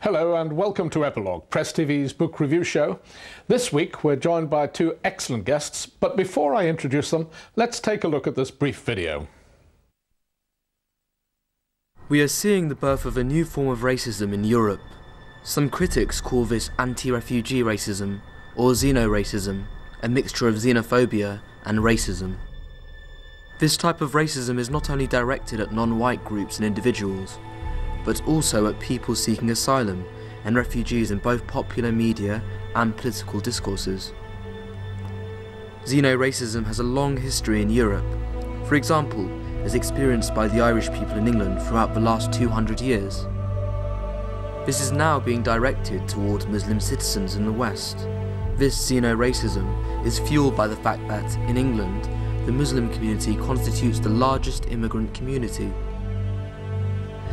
Hello and welcome to Epilogue, Press TV's book review show. This week we're joined by two excellent guests, but before I introduce them, let's take a look at this brief video. We are seeing the birth of a new form of racism in Europe. Some critics call this anti-refugee racism, or xeno-racism, a mixture of xenophobia and racism. This type of racism is not only directed at non-white groups and individuals, but also at people seeking asylum and refugees in both popular media and political discourses. Xeno-racism has a long history in Europe, for example, as experienced by the Irish people in England throughout the last 200 years. This is now being directed towards Muslim citizens in the West. This xeno-racism is fueled by the fact that, in England, the Muslim community constitutes the largest immigrant community.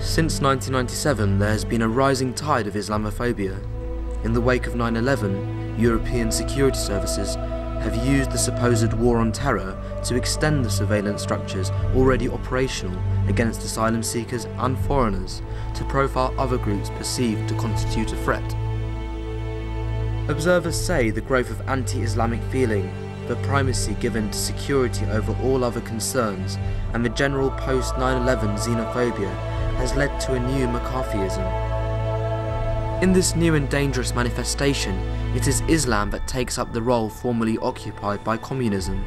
Since 1997, there has been a rising tide of Islamophobia. In the wake of 9/11, European security services have used the supposed war on terror to extend the surveillance structures already operational against asylum seekers and foreigners to profile other groups perceived to constitute a threat. Observers say the growth of anti-Islamic feeling, the primacy given to security over all other concerns, and the general post-9/11 xenophobia has led to a new McCarthyism. In this new and dangerous manifestation, it is Islam that takes up the role formerly occupied by communism.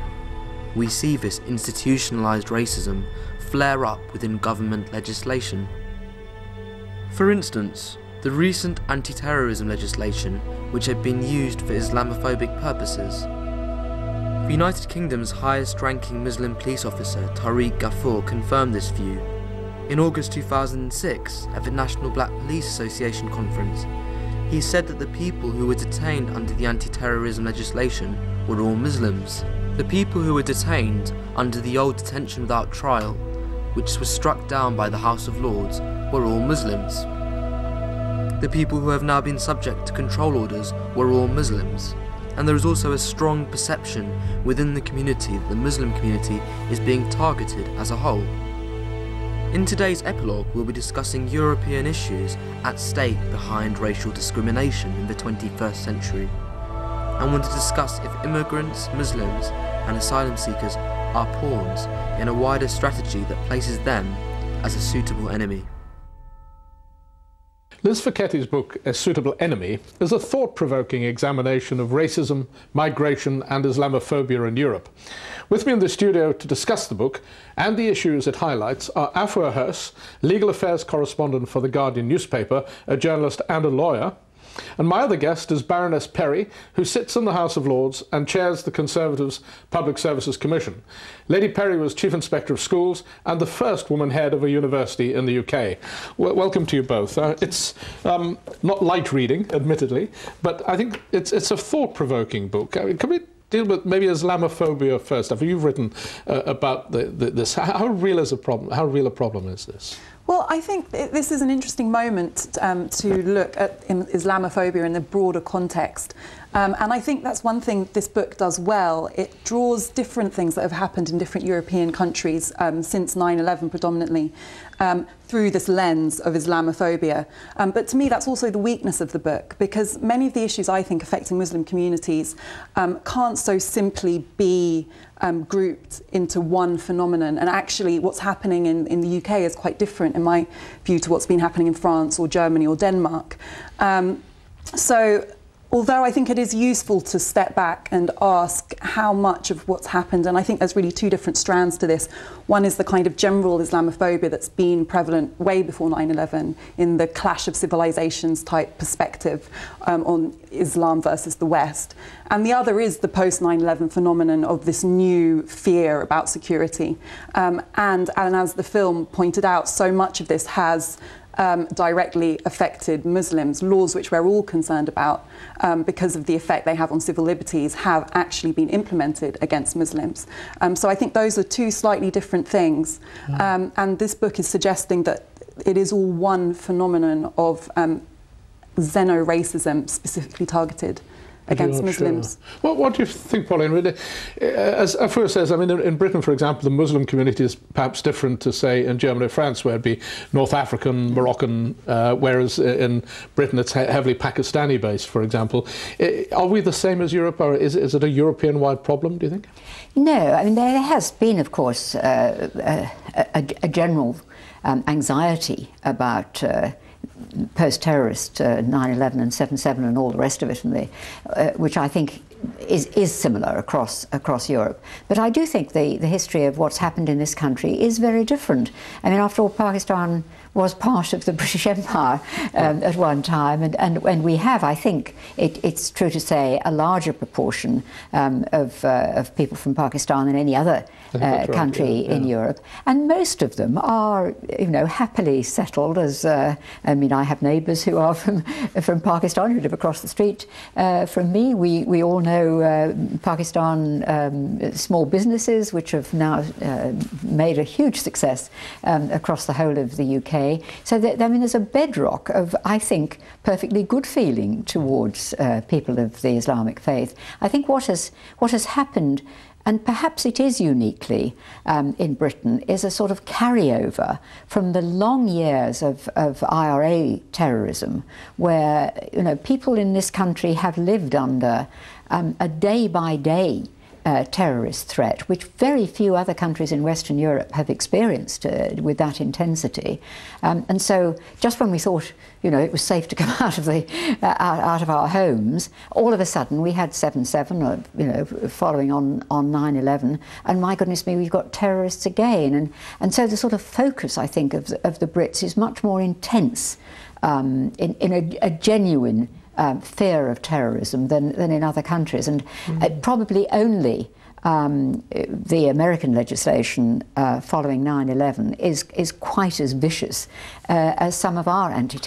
We see this institutionalized racism flare up within government legislation. For instance, the recent anti-terrorism legislation, which had been used for Islamophobic purposes. The United Kingdom's highest-ranking Muslim police officer, Tariq Ghaffur, confirmed this view. In August 2006, at the National Black Police Association conference, he said that the people who were detained under the anti-terrorism legislation were all Muslims. The people who were detained under the old detention without trial, which was struck down by the House of Lords, were all Muslims. The people who have now been subject to control orders were all Muslims. And there is also a strong perception within the community that the Muslim community is being targeted as a whole. In today's epilogue, we'll be discussing European issues at stake behind racial discrimination in the 21st century, and want to discuss if immigrants, Muslims, and asylum seekers are pawns in a wider strategy that places them as a suitable enemy. Liz Fekete's book, A Suitable Enemy, is a thought-provoking examination of racism, migration and Islamophobia in Europe. With me in the studio to discuss the book and the issues it highlights are Afua Hirst, legal affairs correspondent for The Guardian newspaper, a journalist and a lawyer. And my other guest is Baroness Perry, who sits in the House of Lords and chairs the Conservatives' Public Services Commission. Lady Perry was Chief Inspector of Schools and the first woman head of a university in the UK. Welcome to you both. It's not light reading, admittedly, but I think it's a thought-provoking book. Can we deal with maybe Islamophobia first? You've written about this. How real is a problem? How real a problem is this? Well, I think this is an interesting moment to look at Islamophobia in the broader context. And I think that's one thing this book does well. It draws different things that have happened in different European countries since 9/11 predominantly through this lens of Islamophobia. But to me, that's also the weakness of the book, because many of the issues I think affecting Muslim communities can't so simply be grouped into one phenomenon. And actually what's happening in the UK is quite different, in my view, to what's been happening in France or Germany or Denmark. So although I think it is useful to step back and ask how much of what's happened, and I think there's really two different strands to this. One is the kind of general Islamophobia that's been prevalent way before 9/11 in the clash of civilizations type perspective on Islam versus the West. And the other is the post-9/11 phenomenon of this new fear about security. And as the film pointed out, so much of this has directly affected Muslims. Laws which we're all concerned about because of the effect they have on civil liberties have actually been implemented against Muslims. So I think those are two slightly different things. And this book is suggesting that it is all one phenomenon of xeno-racism specifically targeted against Muslims. Well, what do you think, Pauline? Really, as Afua says, I mean, in Britain, for example, the Muslim community is perhaps different to, say, in Germany or France, where it'd be North African, Moroccan, whereas in Britain it's heavily Pakistani-based, for example. Are we the same as Europe, or is it a European-wide problem, do you think? No, I mean, there has been, of course, a general anxiety about post-terrorist 9/11 and 7/7 and all the rest of it, and which I think is similar across Europe. But I do think the history of what's happened in this country is very different. I mean, after all, Pakistan was part of the British Empire at one time, and we have, I think, it's true to say, a larger proportion of people from Pakistan than any other country in Europe, and most of them are, you know, happily settled. As I mean, I have neighbours who are from Pakistan who live across the street from me. We all know Pakistan small businesses which have now made a huge success across the whole of the UK. So I mean, there's a bedrock of, I think, perfectly good feeling towards people of the Islamic faith. I think what has happened, and perhaps it is uniquely in Britain, is a sort of carryover from the long years of IRA terrorism, where, you know, people in this country have lived under a day-by-day terrorist threat, which very few other countries in Western Europe have experienced with that intensity. And so just when we thought, you know, it was safe to come out of our homes, all of a sudden we had 7/7, you know, following on 9/11, and my goodness me, we've got terrorists again. And so the sort of focus, I think, of the Brits is much more intense in a genuine fear of terrorism than in other countries, and probably only the American legislation following 9/11 is quite as vicious as some of our anti-terrorism